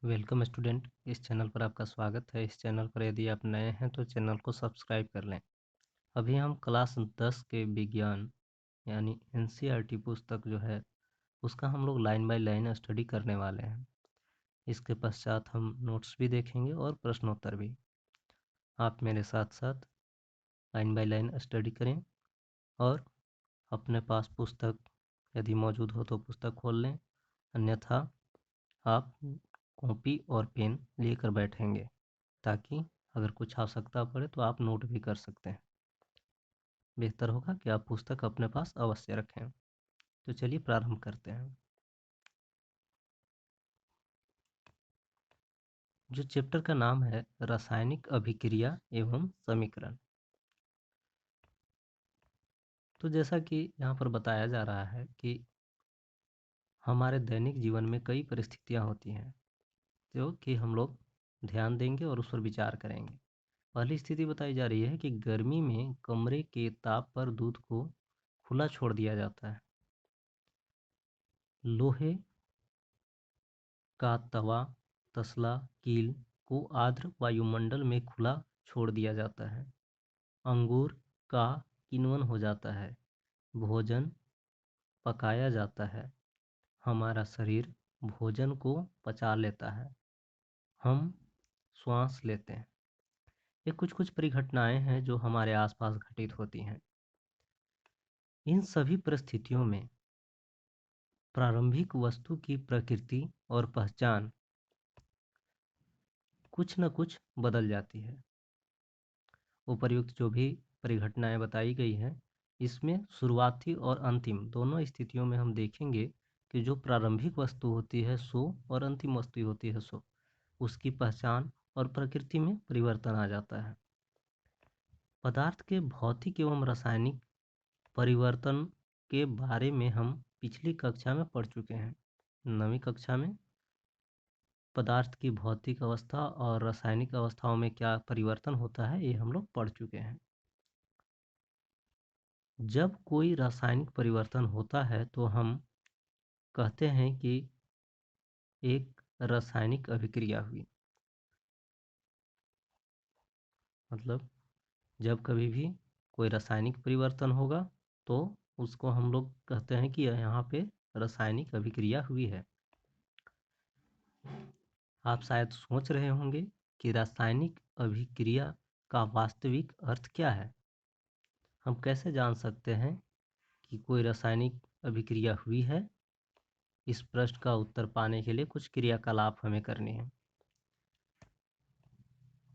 Welcome student. इस channel पर आपका स्वागत है। इस चैनल पर यदि आप नए हैं तो चैनल को सब्सक्राइब कर लें। अभी हम क्लास 10 के विज्ञान यानी एनसीईआरटी पुस्तक जो है उसका हम लोग लाइन बाय लाइन स्टडी करने वाले हैं। इसके पश्चात हम नोट्स भी देखेंगे और प्रश्नोत्तर भी। आप मेरे साथ साथ लाइन बाय लाइन स्टडी करें और अपने पास पुस्तक यदि मौजूद हो तो पुस्तक खोल लें, अन्यथा आप कॉपी और पेन लेकर बैठेंगे ताकि अगर कुछ आवश्यकता पड़े तो आप नोट भी कर सकते हैं। बेहतर होगा कि आप पुस्तक अपने पास अवश्य रखें। तो चलिए प्रारंभ करते हैं। जो चैप्टर का नाम है रासायनिक अभिक्रिया एवं समीकरण। तो जैसा कि यहाँ पर बताया जा रहा है कि हमारे दैनिक जीवन में कई परिस्थितियाँ होती हैं जो कि हम लोग ध्यान देंगे और उस पर विचार करेंगे। पहली स्थिति बताई जा रही है कि गर्मी में कमरे के ताप पर दूध को खुला छोड़ दिया जाता है। लोहे का तवा, तसला, कील को आर्द्र वायुमंडल में खुला छोड़ दिया जाता है। अंगूर का किण्वन हो जाता है। भोजन पकाया जाता है। हमारा शरीर भोजन को पचा लेता है। हम श्वास लेते हैं। ये कुछ कुछ परिघटनाएं हैं जो हमारे आसपास घटित होती हैं। इन सभी परिस्थितियों में प्रारंभिक वस्तु की प्रकृति और पहचान कुछ न कुछ बदल जाती है। उपर्युक्त जो भी परिघटनाएं बताई गई हैं, इसमें शुरुआती और अंतिम दोनों स्थितियों में हम देखेंगे कि जो प्रारंभिक वस्तु होती है सो और अंतिम वस्तु होती है सो, उसकी पहचान और प्रकृति में परिवर्तन आ जाता है। पदार्थ के भौतिक एवं रासायनिक परिवर्तन के बारे में हम पिछली कक्षा में पढ़ चुके हैं। 9वीं कक्षा में पदार्थ की भौतिक अवस्था और रासायनिक अवस्थाओं में क्या परिवर्तन होता है ये हम लोग पढ़ चुके हैं। जब कोई रासायनिक परिवर्तन होता है तो हम कहते हैं कि एक रासायनिक अभिक्रिया हुई। मतलब जब कभी भी कोई रासायनिक परिवर्तन होगा तो उसको हम लोग कहते हैं कि यहाँ पे रासायनिक अभिक्रिया हुई है। आप शायद सोच रहे होंगे कि रासायनिक अभिक्रिया का वास्तविक अर्थ क्या है। हम कैसे जान सकते हैं कि कोई रासायनिक अभिक्रिया हुई है। इस प्रश्न का उत्तर पाने के लिए कुछ क्रियाकलाप हमें करने हैं।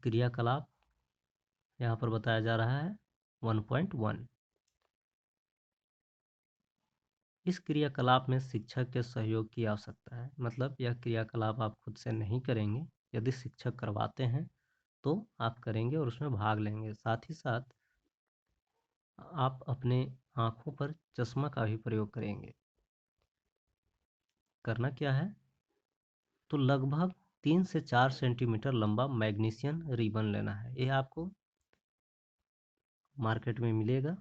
क्रियाकलाप यहाँ पर बताया जा रहा है 1.1। इस क्रियाकलाप में शिक्षक के सहयोग की आवश्यकता है। मतलब यह क्रियाकलाप आप खुद से नहीं करेंगे, यदि शिक्षक करवाते हैं तो आप करेंगे और उसमें भाग लेंगे। साथ ही साथ आप अपने आँखों पर चश्मा का भी प्रयोग करेंगे। करना क्या है, तो लगभग 3 से 4 सेंटीमीटर लंबा मैग्नीशियन रिबन लेना है। ये आपको मार्केट में मिलेगा।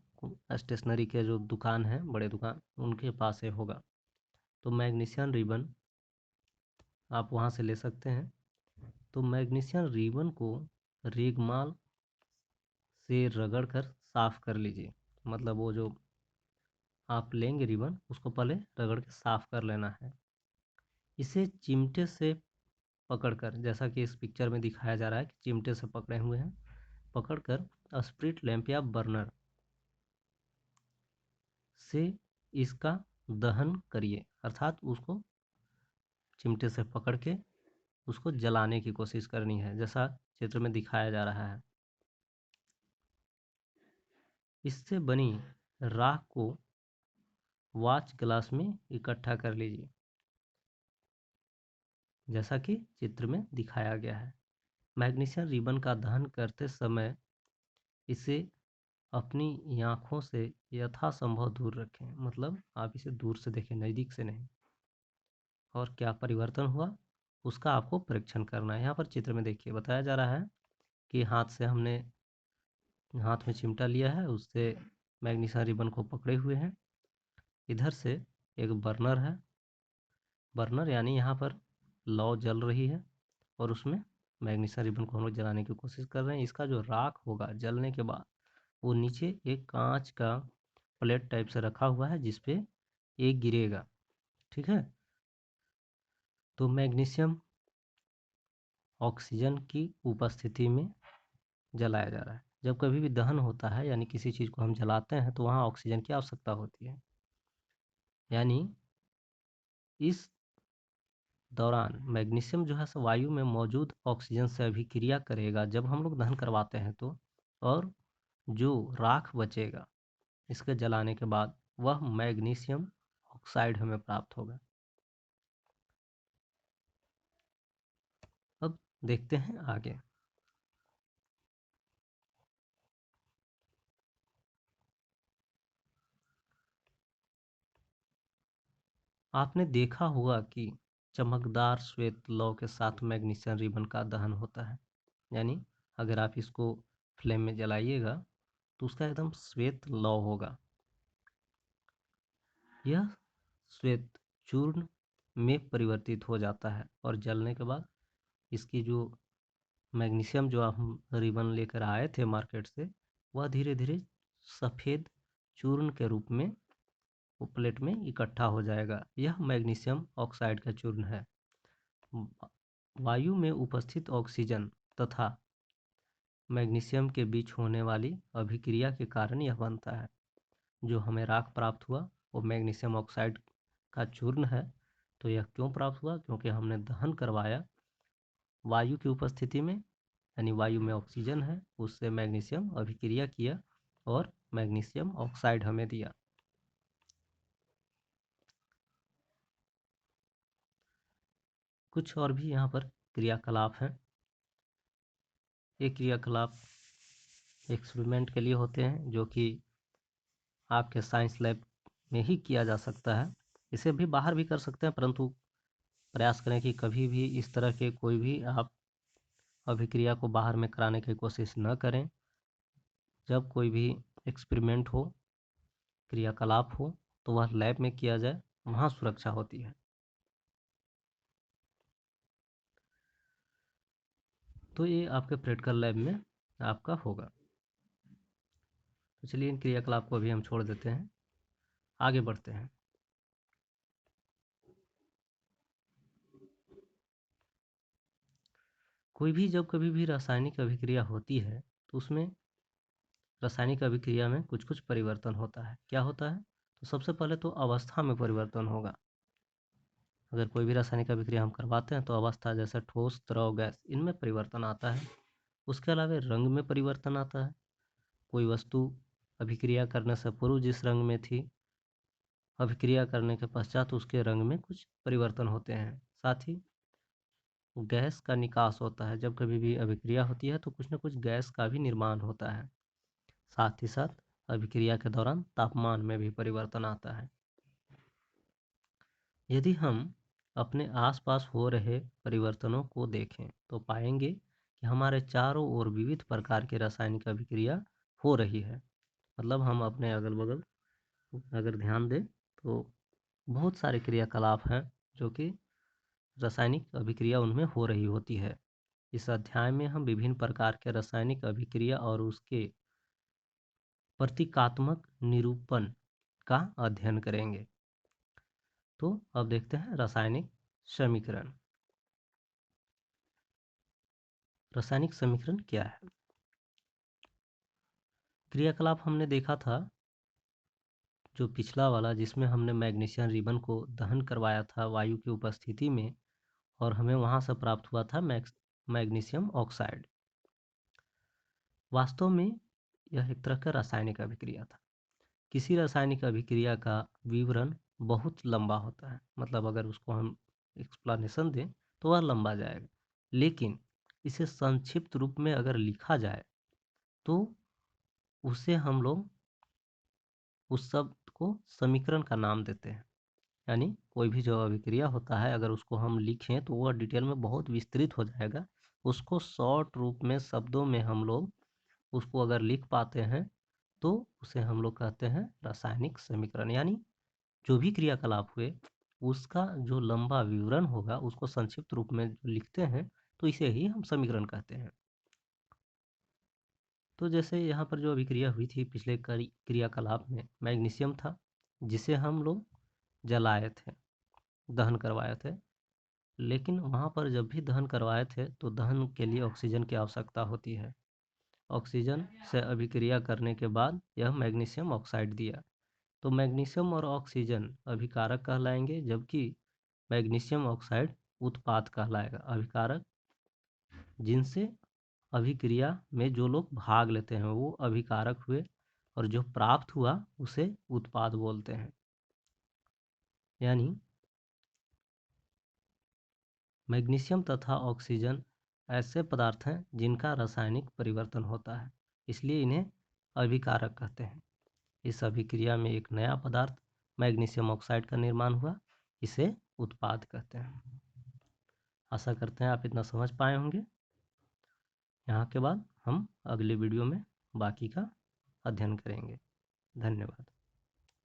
स्टेशनरी के जो दुकान है, बड़े दुकान, उनके पास ये होगा। तो मैग्नीशियन रिबन आप वहाँ से ले सकते हैं। तो मैग्नीशियन रिबन को रेगमाल से रगड़ कर साफ़ कर लीजिए। मतलब वो जो आप लेंगे रिबन उसको पहले रगड़ के साफ़ कर लेना है। इसे चिमटे से पकड़कर, जैसा कि इस पिक्चर में दिखाया जा रहा है कि चिमटे से पकड़े हुए हैं, पकड़कर स्प्रिट लैंप या बर्नर से इसका दहन करिए। अर्थात उसको चिमटे से पकड़ के उसको जलाने की कोशिश करनी है, जैसा चित्र में दिखाया जा रहा है। इससे बनी राख को वॉच ग्लास में इकट्ठा कर लीजिए, जैसा कि चित्र में दिखाया गया है। मैग्नीशियम रिबन का दहन करते समय इसे अपनी आँखों से यथासंभव दूर रखें। मतलब आप इसे दूर से देखें, नज़दीक से नहीं। और क्या परिवर्तन हुआ उसका आपको परीक्षण करना है। यहाँ पर चित्र में देखिए बताया जा रहा है कि हाथ में चिमटा लिया है, उससे मैग्नीशियम रिबन को पकड़े हुए हैं। इधर से एक बर्नर है। बर्नर यानी यहाँ पर लौ जल रही है और उसमें मैग्नीशियम रिबन को हम लोग जलाने की कोशिश कर रहे हैं। इसका जो राख होगा जलने के बाद वो नीचे एक कांच का प्लेट टाइप से रखा हुआ है जिस पे ये गिरेगा। ठीक है, तो मैग्नीशियम ऑक्सीजन की उपस्थिति में जलाया जा रहा है। जब कभी भी दहन होता है यानी किसी चीज़ को हम जलाते हैं तो वहाँ ऑक्सीजन की आवश्यकता होती है, यानी इस दौरान मैग्नीशियम जो है सो वायु में मौजूद ऑक्सीजन से अभिक्रिया करेगा जब हम लोग दहन करवाते हैं तो, और जो राख बचेगा इसके जलाने के बाद वह मैग्नीशियम ऑक्साइड हमें प्राप्त होगा। अब देखते हैं आगे। आपने देखा होगा कि चमकदार श्वेत लौ के साथ मैग्नीशियम रिबन का दहन होता है, यानी अगर आप इसको फ्लेम में जलाइएगा तो उसका एकदम श्वेत लौ होगा। यह श्वेत चूर्ण में परिवर्तित हो जाता है और जलने के बाद इसकी जो मैग्नीशियम जो हम रिबन लेकर आए थे मार्केट से वह धीरे धीरे सफ़ेद चूर्ण के रूप में वो प्लेट में इकट्ठा हो जाएगा। यह मैग्नीशियम ऑक्साइड का चूर्ण है। वायु में उपस्थित ऑक्सीजन तथा मैग्नीशियम के बीच होने वाली अभिक्रिया के कारण यह बनता है। जो हमें राख प्राप्त हुआ वो मैग्नीशियम ऑक्साइड का चूर्ण है। तो यह क्यों प्राप्त हुआ? क्योंकि हमने दहन करवाया वायु की उपस्थिति में, यानी वायु में ऑक्सीजन है, उससे मैग्नीशियम अभिक्रिया किया और मैग्नीशियम ऑक्साइड हमें दिया। कुछ और भी यहाँ पर क्रियाकलाप हैं। ये क्रियाकलाप एक्सपेरिमेंट के लिए होते हैं जो कि आपके साइंस लैब में ही किया जा सकता है। इसे भी बाहर भी कर सकते हैं, परंतु प्रयास करें कि कभी भी इस तरह के कोई भी आप अभिक्रिया को बाहर में कराने की कोशिश न करें। जब कोई भी एक्सपेरिमेंट हो, क्रियाकलाप हो, तो वह लैब में किया जाए, वहाँ सुरक्षा होती है। तो ये आपके प्रैक्टिकल लैब में आपका होगा। तो चलिए इन क्रियाकलाप को अभी हम छोड़ देते हैं, आगे बढ़ते हैं। कोई भी जब कभी भी रासायनिक अभिक्रिया होती है तो उसमें रासायनिक अभिक्रिया में कुछ कुछ परिवर्तन होता है। क्या होता है? तो सबसे पहले तो अवस्था में परिवर्तन होगा। अगर कोई भी रासायनिक अभिक्रिया हम करवाते हैं तो अवस्था जैसे ठोस, द्रव, गैस, इनमें परिवर्तन आता है। उसके अलावा रंग में परिवर्तन आता है। कोई वस्तु अभिक्रिया करने से पूर्व जिस रंग में थी, अभिक्रिया करने के पश्चात उसके रंग में कुछ परिवर्तन होते हैं। साथ ही गैस का निकास होता है। जब कभी भी अभिक्रिया होती है तो कुछ न कुछ गैस का भी निर्माण होता है। साथ ही साथ अभिक्रिया के दौरान तापमान में भी परिवर्तन आता है। यदि हम अपने आसपास हो रहे परिवर्तनों को देखें तो पाएंगे कि हमारे चारों ओर विविध प्रकार की रासायनिक अभिक्रिया हो रही है। मतलब हम अपने अगल बगल अगर ध्यान दें तो बहुत सारे क्रियाकलाप हैं जो कि रासायनिक अभिक्रिया उनमें हो रही होती है। इस अध्याय में हम विभिन्न प्रकार के रासायनिक अभिक्रिया और उसके प्रतीकात्मक निरूपण का अध्ययन करेंगे। तो अब देखते हैं रासायनिक समीकरण। रासायनिक समीकरण क्या है? क्रियाकलाप हमने देखा था जो पिछला वाला, जिसमें हमने मैग्नीशियम रिबन को दहन करवाया था वायु की उपस्थिति में और हमें वहां से प्राप्त हुआ था मैग्नीशियम ऑक्साइड। वास्तव में यह एक तरह का रासायनिक अभिक्रिया था। किसी रासायनिक अभिक्रिया का विवरण बहुत लंबा होता है, मतलब अगर उसको हम एक्सप्लेनेशन दें तो वह लंबा जाएगा, लेकिन इसे संक्षिप्त रूप में अगर लिखा जाए तो उसे हम लोग उस शब्द को समीकरण का नाम देते हैं। यानी कोई भी जो अभिक्रिया होता है अगर उसको हम लिखें तो वह डिटेल में बहुत विस्तृत हो जाएगा। उसको शॉर्ट रूप में शब्दों में हम लोग उसको अगर लिख पाते हैं तो उसे हम लोग कहते हैं रासायनिक समीकरण। यानी जो भी क्रियाकलाप हुए उसका जो लंबा विवरण होगा उसको संक्षिप्त रूप में जो लिखते हैं तो इसे ही हम समीकरण कहते हैं। तो जैसे यहाँ पर जो अभिक्रिया हुई थी पिछले क्रियाकलाप में, मैग्नीशियम था जिसे हम लोग जलाए थे, दहन करवाए थे। लेकिन वहाँ पर जब भी दहन करवाए थे तो दहन के लिए ऑक्सीजन की आवश्यकता होती है। ऑक्सीजन से अभिक्रिया करने के बाद यह मैग्नीशियम ऑक्साइड दिया। तो मैग्नीशियम और ऑक्सीजन अभिकारक कहलाएंगे, जबकि मैग्नीशियम ऑक्साइड उत्पाद कहलाएगा। अभिकारक जिनसे अभिक्रिया में जो लोग भाग लेते हैं वो अभिकारक हुए, और जो प्राप्त हुआ उसे उत्पाद बोलते हैं। यानी मैग्नीशियम तथा ऑक्सीजन ऐसे पदार्थ हैं जिनका रासायनिक परिवर्तन होता है, इसलिए इन्हें अभिकारक कहते हैं। इस अभिक्रिया में एक नया पदार्थ मैग्नीशियम ऑक्साइड का निर्माण हुआ, इसे उत्पाद कहते हैं। आशा करते हैं आप इतना समझ पाए होंगे। यहाँ के बाद हम अगले वीडियो में बाकी का अध्ययन करेंगे। धन्यवाद।